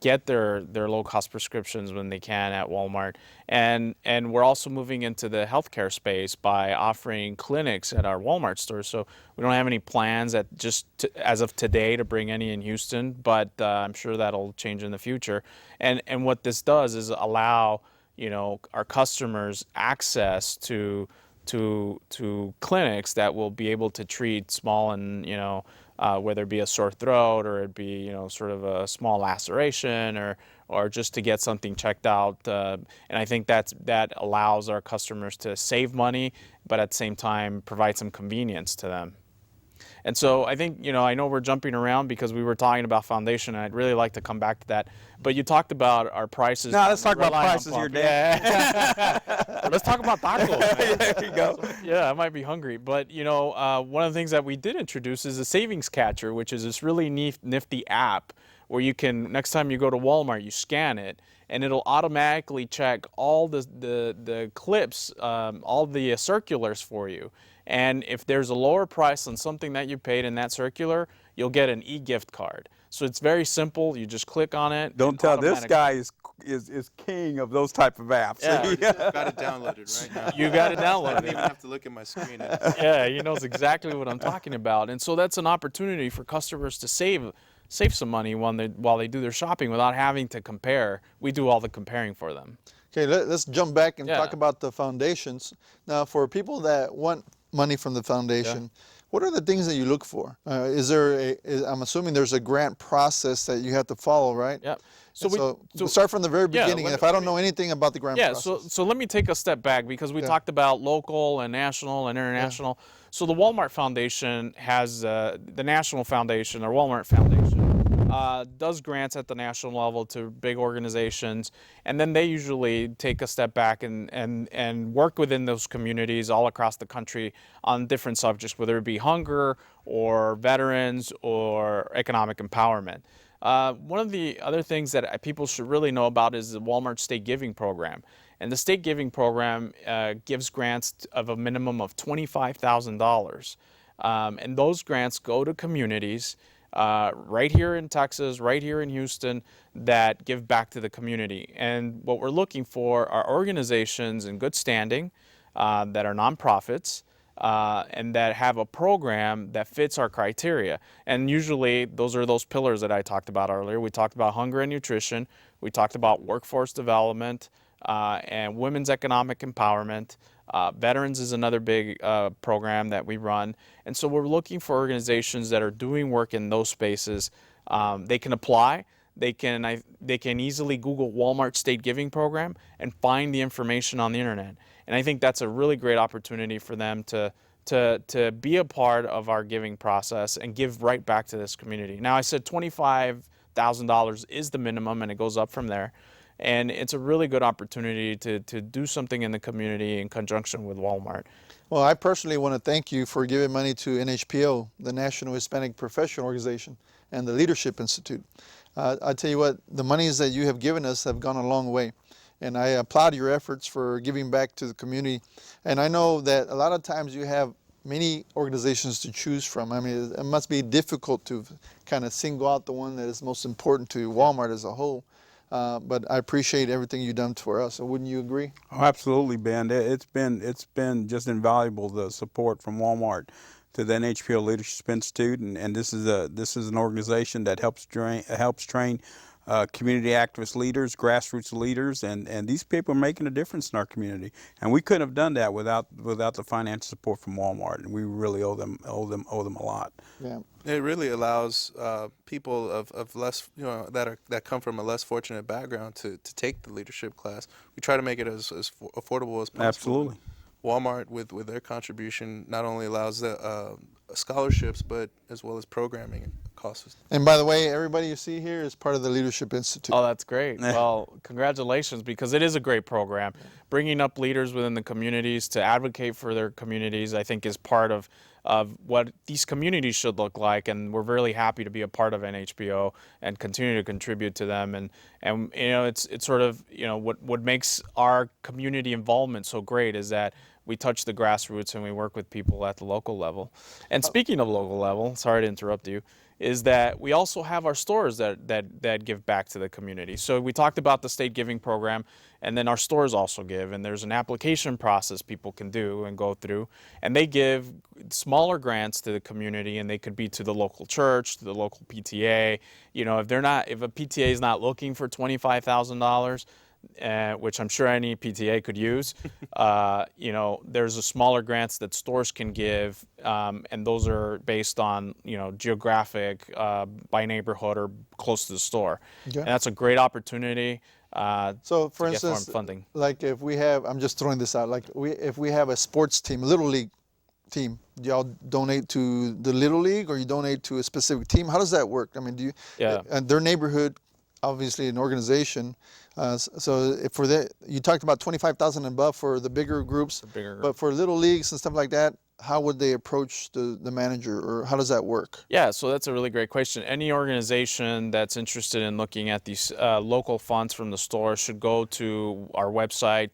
get their low-cost prescriptions when they can at Walmart. And we're also moving into the healthcare space by offering clinics at our Walmart stores. So we don't have any plans as of today to bring any in Houston, but I'm sure that'll change in the future. And what this does is allow our customers access to clinics that will be able to treat small and whether it be a sore throat or it be sort of a small laceration or just to get something checked out, and I think that allows our customers to save money, but at the same time provide some convenience to them. And so I think, I know we're jumping around because we were talking about foundation, and I'd really like to come back to that. But you talked about our prices. No, let's talk about prices here, Dan. Yeah. Let's talk about tacos. There you go. Yeah, I might be hungry. But, one of the things that we did introduce is a savings catcher, which is this really nifty app where you can, next time you go to Walmart, you scan it, and it'll automatically check all the clips, all the circulars for you. And if there's a lower price on something that you paid in that circular, you'll get an e-gift card. So it's very simple. You just click on it. Don't tell, this guy is king of those type of apps. Yeah, I've got it downloaded right now. You got it downloaded. I don't even have to look at my screen. Yeah, he knows exactly what I'm talking about. And so that's an opportunity for customers to save some money while they do their shopping without having to compare. We do all the comparing for them. Okay, let's jump back and talk about the foundations. Now, for people that want money from the foundation, what are the things that you look for? I'm assuming there's a grant process that you have to follow, right? Yeah. So we'll start from the very beginning. And if I don't know anything about the grant process. So let me take a step back because we talked about local and national and international. Yeah. So the Walmart Foundation has the National Foundation or Walmart Foundation does grants at the national level to big organizations, and then they usually take a step back and work within those communities all across the country on different subjects, whether it be hunger or veterans or economic empowerment. One of the other things that people should really know about is the Walmart State Giving Program. And the State Giving Program gives grants of a minimum of $25,000. And those grants go to communities right here in Texas, right here in Houston, that give back to the community. And what we're looking for are organizations in good standing that are nonprofits, and that have a program that fits our criteria. And usually those are those pillars that I talked about earlier. We talked about hunger and nutrition. We talked about workforce development and women's economic empowerment. Veterans is another big program that we run. And so we're looking for organizations that are doing work in those spaces. They can apply. They can easily Google Walmart State Giving Program and find the information on the internet. And I think that's a really great opportunity for them to be a part of our giving process and give right back to this community. Now, I said $25,000 is the minimum, and it goes up from there. And it's a really good opportunity to do something in the community in conjunction with Walmart. Well, I personally want to thank you for giving money to NHPO, the National Hispanic Professional Organization, and the Leadership Institute. I tell you what, the monies that you have given us have gone a long way. And I applaud your efforts for giving back to the community. And I know that a lot of times you have many organizations to choose from. I mean, it must be difficult to kind of single out the one that is most important to Walmart as a whole. But I appreciate everything you've done for us. So wouldn't you agree? Oh, absolutely, Ben. It's been just invaluable, the support from Walmart to the NHPO Leadership Institute, and this is an organization that helps train community activist leaders, grassroots leaders, and these people are making a difference in our community. And we couldn't have done that without the financial support from Walmart, and we really owe them a lot. Yeah. It really allows people of less, that come from a less fortunate background to take the leadership class. We try to make it as affordable as possible. Absolutely. Walmart, with their contribution, not only allows the scholarships, but as well as programming costs. And by the way, everybody you see here is part of the Leadership Institute. Oh, that's great. Well, congratulations, because it is a great program. Bringing up leaders within the communities to advocate for their communities, I think, is part of what these communities should look like, and we're really happy to be a part of NHPO and continue to contribute to them. And it's sort of, what makes our community involvement so great is that we touch the grassroots and we work with people at the local level. And speaking of local level, sorry to interrupt you, is that we also have our stores that give back to the community. So we talked about the state giving program, and then our stores also give, and there's an application process people can do and go through, and they give smaller grants to the community, and they could be to the local church, to the local PTA. If a PTA is not looking for $25,000, which I'm sure any PTA could use, there's a smaller grants that stores can give, and those are based on, geographic, by neighborhood or close to the store. Okay. And that's a great opportunity. So, for to get instance, farm funding. like if we have, I'm just throwing this out, like if we have a sports team, a Little League team, do y'all donate to the Little League, or you donate to a specific team? How does that work? I mean, and their neighborhood, obviously an organization, so you talked about 25,000 and above for the bigger groups, but for little leagues and stuff like that, how would they approach the manager, or how does that work? Yeah, so that's a really great question. Any organization that's interested in looking at these local funds from the store should go to our website,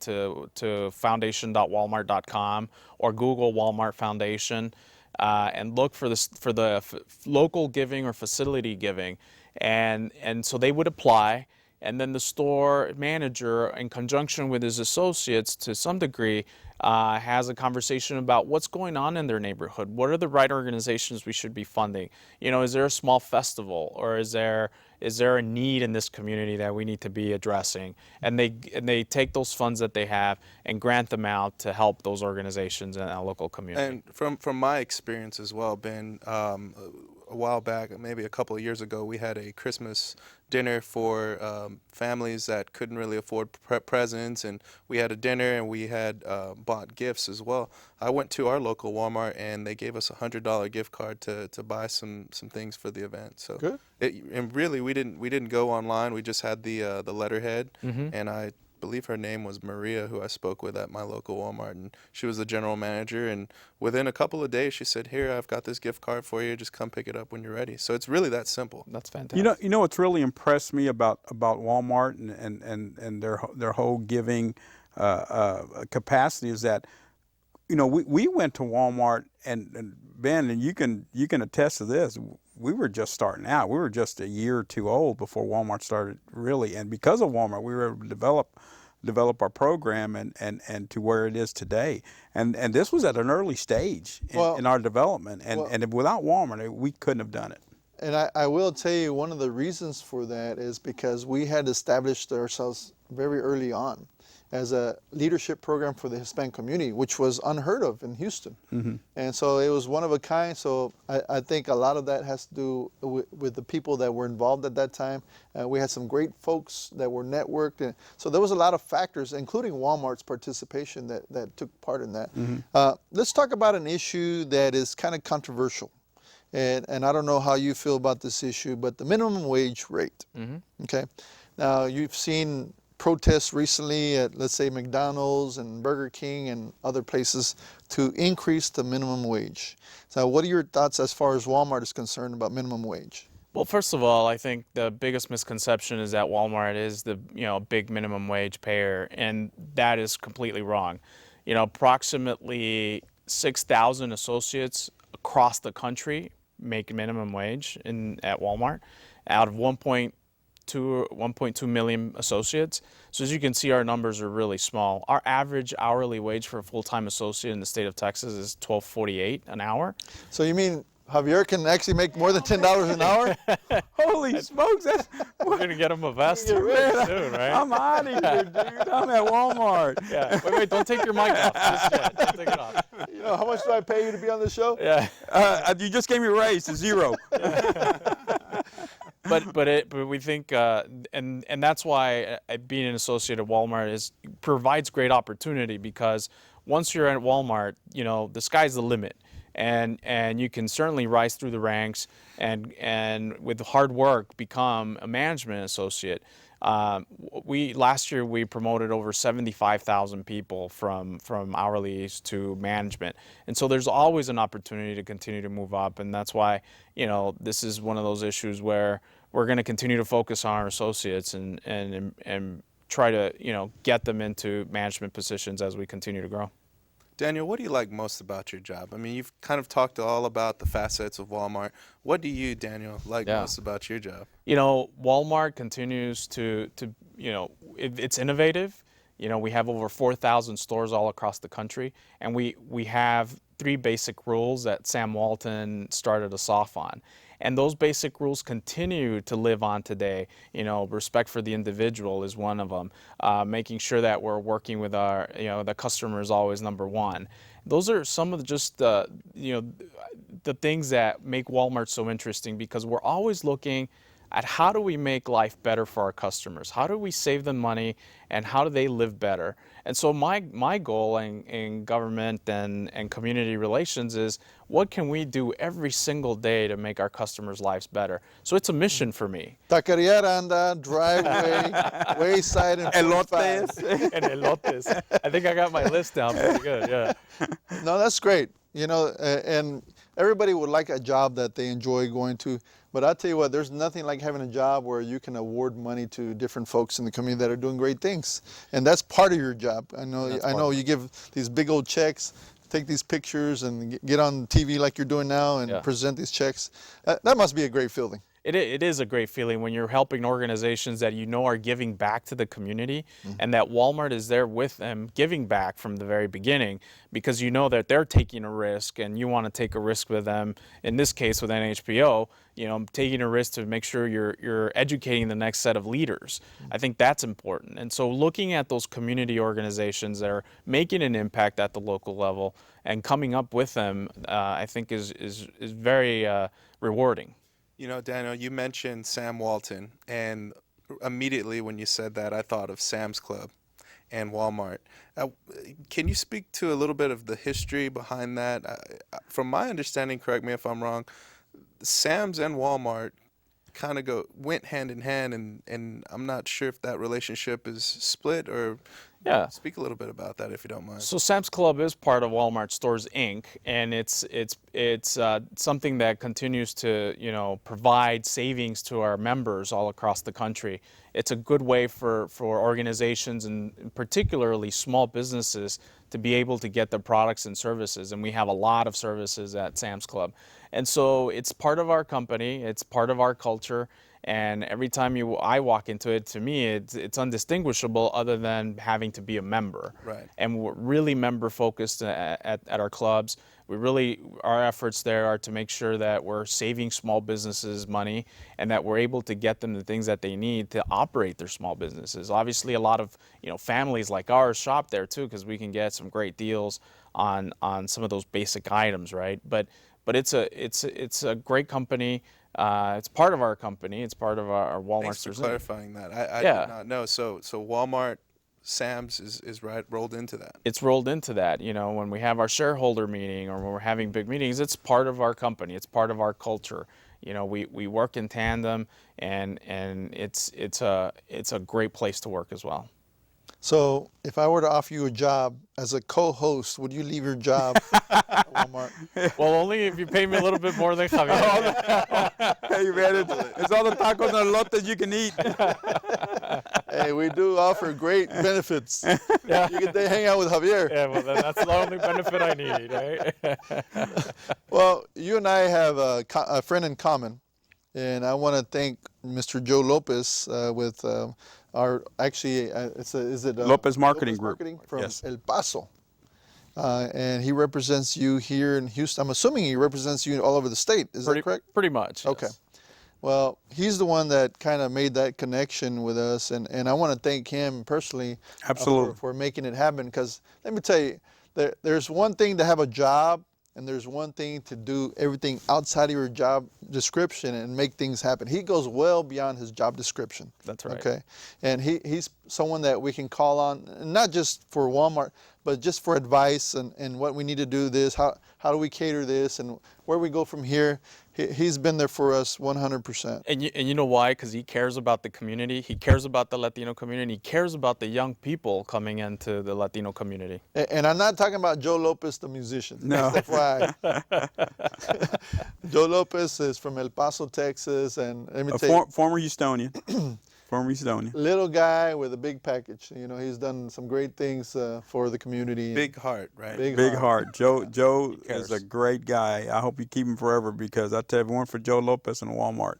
to foundation.walmart.com, or Google Walmart Foundation, and look for the local giving or facility giving, and so they would apply. And then the store manager, in conjunction with his associates to some degree, has a conversation about what's going on in their neighborhood. What are the right organizations we should be funding? Is there a small festival, or is there a need in this community that we need to be addressing? And they take those funds that they have and grant them out to help those organizations in our local community. And from my experience as well, Ben, a while back, maybe a couple of years ago, we had a Christmas dinner for families that couldn't really afford presents, and we had a dinner, and we had bought gifts as well. I went to our local Walmart, and they gave us a $100 gift card to buy some things for the event. So good. And really, we didn't go online. We just had the letterhead, and I believe her name was Maria, who I spoke with at my local Walmart, and she was the general manager. And within a couple of days, she said, "Here, I've got this gift card for you. Just come pick it up when you're ready." So it's really that simple. That's fantastic. You know what's really impressed me about Walmart and their whole giving capacity is that, we went to Walmart, and Ben, and you can attest to this. we were just starting out. We were just a year or two old before Walmart started really, and because of Walmart, we were able to develop our program and to where it is today. And this was at an early stage in our development, and without Walmart, we couldn't have done it. And I will tell you, one of the reasons for that is because we had established ourselves very early on as a leadership program for the Hispanic community, which was unheard of in Houston. And so it was one of a kind. So I think a lot of that has to do with the people that were involved at that time. We had some great folks that were networked. And so there was a lot of factors, including Walmart's participation, that took part in that. Let's talk about an issue that is kind of controversial. And I don't know how you feel about this issue, but the minimum wage rate. Okay. Now, you've seen protests recently at, let's say, McDonald's and Burger King and other places to increase the minimum wage. So what are your thoughts as far as Walmart is concerned about minimum wage? Well, first of all, I think the biggest misconception is that Walmart is the big minimum wage payer, and that is completely wrong. Approximately 6,000 associates across the country make minimum wage at Walmart out of 1.2 million associates. So as you can see, our numbers are really small. Our average hourly wage for a full-time associate in the state of Texas is $12.48 an hour. So you mean Javier can actually make more than $10 an hour? Holy smokes! We're gonna get him a vest soon, right? I'm out of here, dude. I'm at Walmart. Yeah. Wait, don't take your mic off just yet. Don't take it off. You know, how much do I pay you to be on the show? Yeah. You just gave me a raise to 0. But we think and that's why being an associate at Walmart provides great opportunity, because once you're at Walmart, the sky's the limit. And you can certainly rise through the ranks and with hard work become a management associate. Last year we promoted over 75,000 people from hourlies to management, and so there's always an opportunity to continue to move up, and that's why this is one of those issues where we're going to continue to focus on our associates and try to get them into management positions as we continue to grow. Daniel, what do you like most about your job? I mean, you've kind of talked all about the facets of Walmart. What do you, Daniel, like most about your job? Walmart continues to it's innovative. We have over 4,000 stores all across the country, and we have 3 basic rules that Sam Walton started us off on. And those basic rules continue to live on today. Respect for the individual is one of them. Making sure that we're working with the customer is always number one. Those are some of the things that make Walmart so interesting, because we're always looking at how do we make life better for our customers? How do we save them money, and how do they live better? And so my goal in government and community relations is, what can we do every single day to make our customers' lives better? So it's a mission for me. Taqueria Aranda, driveway, wayside, and Elotes. And elotes. I think I got my list down pretty good, yeah. No, that's great. And everybody would like a job that they enjoy going to. But I'll tell you what, there's nothing like having a job where you can award money to different folks in the community that are doing great things. And that's part of your job. I know you give these big old checks, take these pictures and get on TV like you're doing now and present these checks. That must be a great feeling. It is a great feeling when you're helping organizations that are giving back to the community, and that Walmart is there with them giving back from the very beginning, because that they're taking a risk and you want to take a risk with them. In this case with NHPO, taking a risk to make sure you're educating the next set of leaders. I think that's important. And so looking at those community organizations that are making an impact at the local level and coming up with them, I think is very rewarding. Daniel, you mentioned Sam Walton, and immediately when you said that, I thought of Sam's Club and Walmart. Can you speak to a little bit of the history behind that? From my understanding, correct me if I'm wrong, Sam's and Walmart kind of went hand in hand, and I'm not sure if that relationship is split or. Yeah. Speak a little bit about that if you don't mind. So Sam's Club is part of Walmart Stores Inc., and it's something that continues to provide savings to our members all across the country. It's a good way for organizations and particularly small businesses to be able to get their products and services, and we have a lot of services at Sam's Club. And so it's part of our company, it's part of our culture. And every time I walk into it, to me, it's undistinguishable other than having to be a member. Right. And we're really member focused at our clubs. Our efforts there are to make sure that we're saving small businesses money and that we're able to get them the things that they need to operate their small businesses. Obviously, a lot of families like ours shop there too, because we can get some great deals on some of those basic items, right? But it's a great company. It's part of our company. It's part of our Walmart. Thanks for clarifying that. I Yeah. did not know. So Walmart, Sam's is right rolled into that. It's rolled into that. When we have our shareholder meeting or when we're having big meetings, it's part of our company. It's part of our culture. We work in tandem, and it's a great place to work as well. So if I were to offer you a job as a co-host, would you leave your job at Walmart? Well, only if you pay me a little bit more than Javier. Hey man, it's all the tacos and elotes you can eat. Hey, we do offer great benefits. You get to hang out with Javier. Yeah, well, then that's the only benefit I need, right? Well, you and I have a friend in common, and I want to thank Mr. Joe Lopez with our Lopez Marketing Group. Marketing from Yes. El Paso. And he represents you here in Houston. I'm assuming he represents you all over the state. Is that correct? Pretty much. Okay. Yes. Well, he's the one that kind of made that connection with us, and I want to thank him personally Absolutely. for making it happen, because let me tell you, there's one thing to have a job, and there's one thing to do everything outside of your job description and make things happen. He goes well beyond his job description. That's right. Okay, and he's someone that we can call on, not just for Walmart, but just for advice and what we need to do this, how do we cater this, and where we go from here. He's been there for us 100%. And you know why? Because he cares about the community. He cares about the Latino community. He cares about the young people coming into the Latino community. And I'm not talking about Joe Lopez, the musician. No. That's why. Joe Lopez is from El Paso, Texas, and let me tell you, Former Houstonian. Former Houstonian. little guy with a big package. He's done some great things for the community. Big heart, right? Big Heart. Joe cares. is a great guy. I hope you keep him forever, because I tell you, if it weren't for Joe Lopez and Walmart,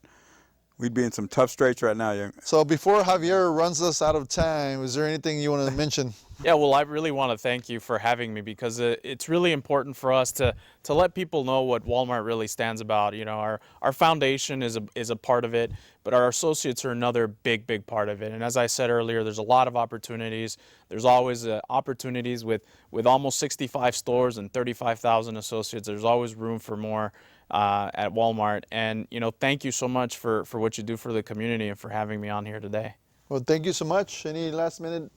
we'd be in some tough straits right now, young. So before Javier runs us out of time, is there anything you want to mention? Yeah, well, I really want to thank you for having me, because it's really important for us to let people know what Walmart really stands about. Our foundation is a part of it, but our associates are another big part of it. And as I said earlier, there's a lot of opportunities. There's always opportunities with almost 65 stores and 35,000 associates. There's always room for more at Walmart. And thank you so much for what you do for the community and for having me on here today. Well, thank you so much. Any last minute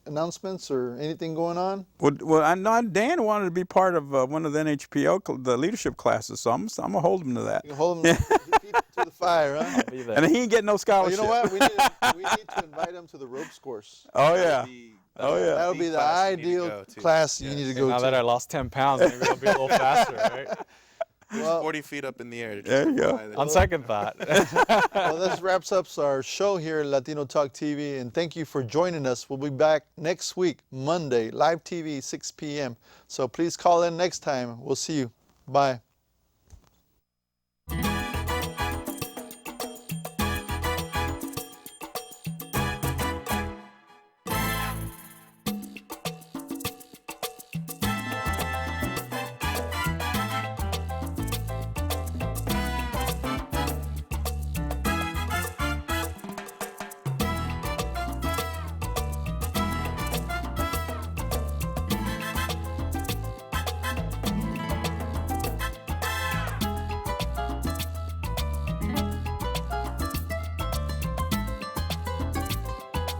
announcements or anything going on? Well, I know Dan wanted to be part of one of the NHPO, the leadership classes, so I'm gonna hold him to that. You can hold him feet to the fire, huh? Be there. And he ain't getting no Oh, scholarship. you know what? We need to invite him to the ropes course. Oh yeah. Oh yeah. That would be the ideal class you need to go Now that I to. lost 10 pounds, maybe it'll be a little faster, right? Well, 40 feet up in the air. There you go. On second thought. well, this wraps up our show here at Latino Talk TV, and thank you for joining us. We'll be back next week, Monday, live TV, 6 p.m. So please call in next time. We'll see you. Bye.